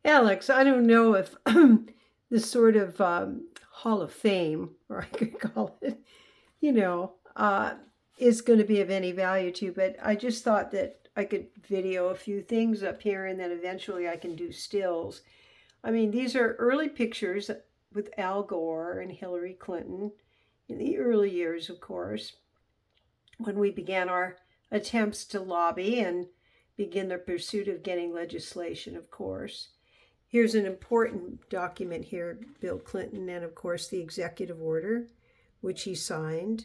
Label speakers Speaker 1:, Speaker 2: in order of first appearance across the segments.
Speaker 1: Alex, I don't know if this sort of Hall of Fame, or I could call it, you know, is going to be of any value to you, but I just thought that I could video a few things up here and then eventually I can do stills. I mean, these are early pictures with Al Gore and Hillary Clinton in the early years, of course, when we began our attempts to lobby and begin the pursuit of getting legislation, of course. Here's an important document here, Bill Clinton, and of course the executive order, which he signed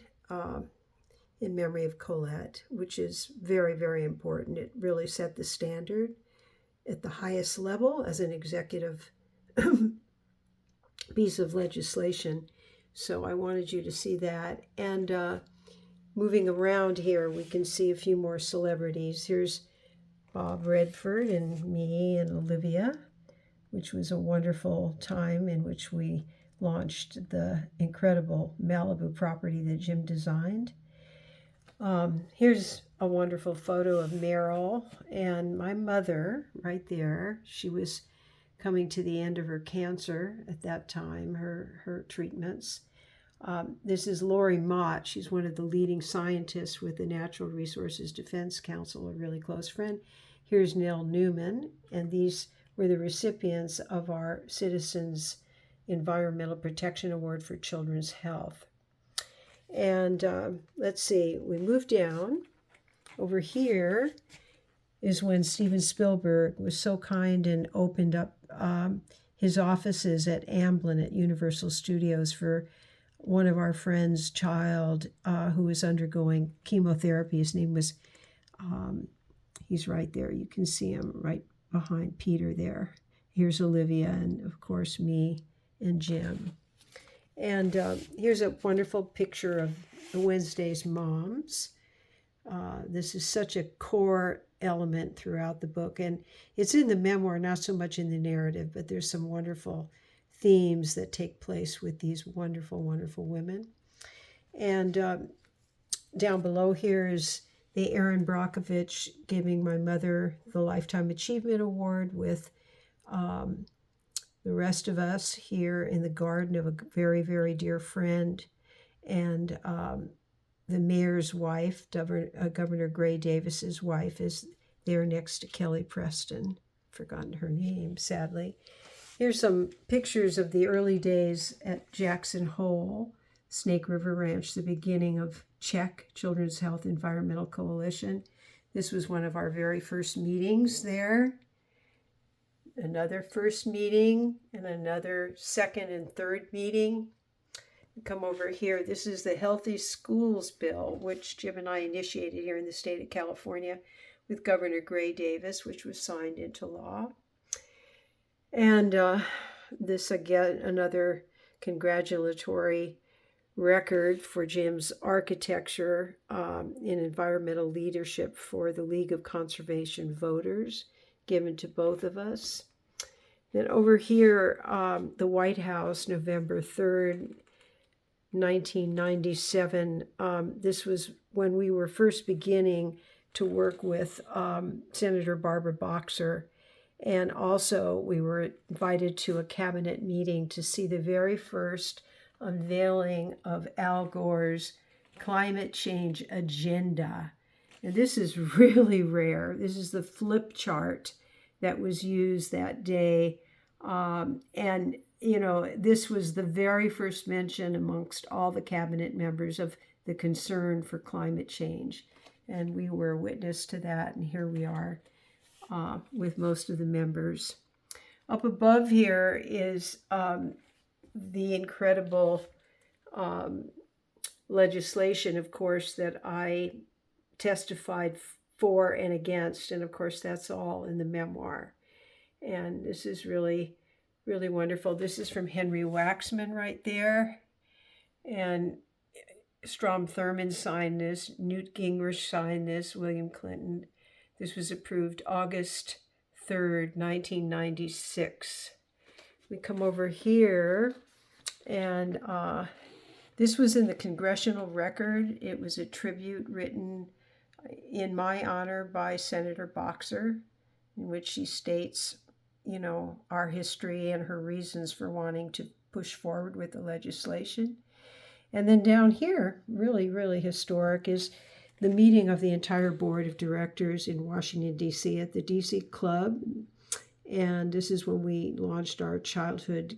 Speaker 1: in memory of Colette, which is very, very important. It really set the standard at the highest level as an executive piece of legislation. So I wanted you to see that. And moving around here, we can see a few more celebrities. Here's Bob Redford and me and Olivia, which was a wonderful time in which we launched the incredible Malibu property that Jim designed. Here's a wonderful photo of Meryl and my mother right there. She was coming to the end of her cancer at that time, her treatments. This is Lori Mott. She's one of the leading scientists with the Natural Resources Defense Council, a really close friend. Here's Nell Newman, and these were the recipients of our Citizens Environmental Protection Award for Children's Health. And let's see, we move down. Over here is when Steven Spielberg was so kind and opened up his offices at Amblin at Universal Studios for one of our friends' child who was undergoing chemotherapy. His name was, he's right there. You can see him right behind Peter there. Here's Olivia and, of course, me and Jim. And here's a wonderful picture of the Wednesday's moms. This is such a core element throughout the book. And it's in the memoir, not so much in the narrative, but there's some wonderful themes that take place with these wonderful, wonderful women. And down below here is the Erin Brockovich giving my mother the Lifetime Achievement Award with the rest of us here in the garden of a very, very dear friend. And the mayor's wife, Governor Gray Davis's wife, is there next to Kelly Preston. Forgotten her name, sadly. Here's some pictures of the early days at Jackson Hole, Snake River Ranch, the beginning of CHEC, Children's Health Environmental Coalition. This was one of our very first meetings there. Another first meeting and another second and third meeting. Come over here. This is the Healthy Schools Bill, which Jim and I initiated here in the state of California with Governor Gray Davis, which was signed into law. And this, again, another congratulatory record for Jim's architecture in environmental leadership for the League of Conservation Voters, given to both of us. Then over here, the White House, November 3rd, 1997. This was when we were first beginning to work with Senator Barbara Boxer. And also we were invited to a cabinet meeting to see the very first unveiling of Al Gore's climate change agenda. And this is really rare. This is the flip chart that was used that day. And, you know, this was the very first mention amongst all the cabinet members of the concern for climate change. And we were witness to that. And here we are with most of the members. Up above here is the incredible legislation, of course, that I testified for and against. And of course, that's all in the memoir. And this is really, really wonderful. This is from Henry Waxman right there. And Strom Thurmond signed this. Newt Gingrich signed this. William Clinton. This was approved August 3rd, 1996. We come over here, and this was in the Congressional Record. It was a tribute written in my honor by Senator Boxer, in which she states, our history and her reasons for wanting to push forward with the legislation. And then down here, really, really historic, is the meeting of the entire board of directors in Washington, D.C. at the D.C. Club. And this is when we launched our childhood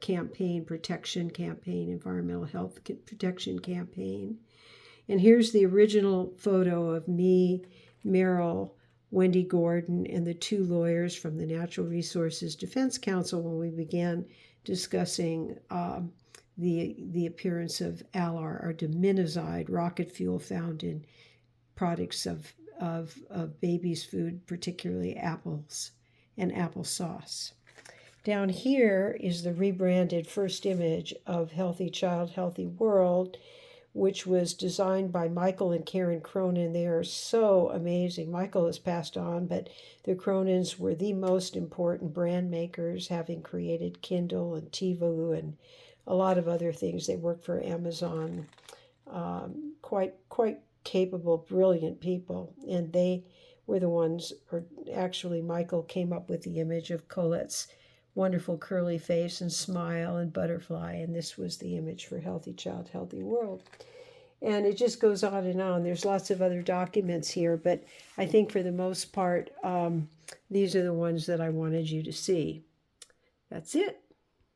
Speaker 1: campaign, protection campaign, environmental health protection campaign. And here's the original photo of me, Meryl, Wendy Gordon, and the two lawyers from the Natural Resources Defense Council when we began discussing the appearance of ALAR, or diminizide rocket fuel found in products of babies' food, particularly apples and applesauce. Down here is the rebranded first image of Healthy Child, Healthy World, which was designed by Michael and Karen Cronin. They are so amazing. Michael has passed on, but the Cronins were the most important brand makers, having created Kindle and TiVo and a lot of other things. They worked for Amazon. Quite capable, brilliant people. And they were the ones, or actually Michael came up with the image of Colette's wonderful curly face and smile and butterfly, and this was the image for Healthy Child, Healthy World. And it just goes on and on. There's lots of other documents here, but I think for the most part, these are the ones that I wanted you to see. That's it.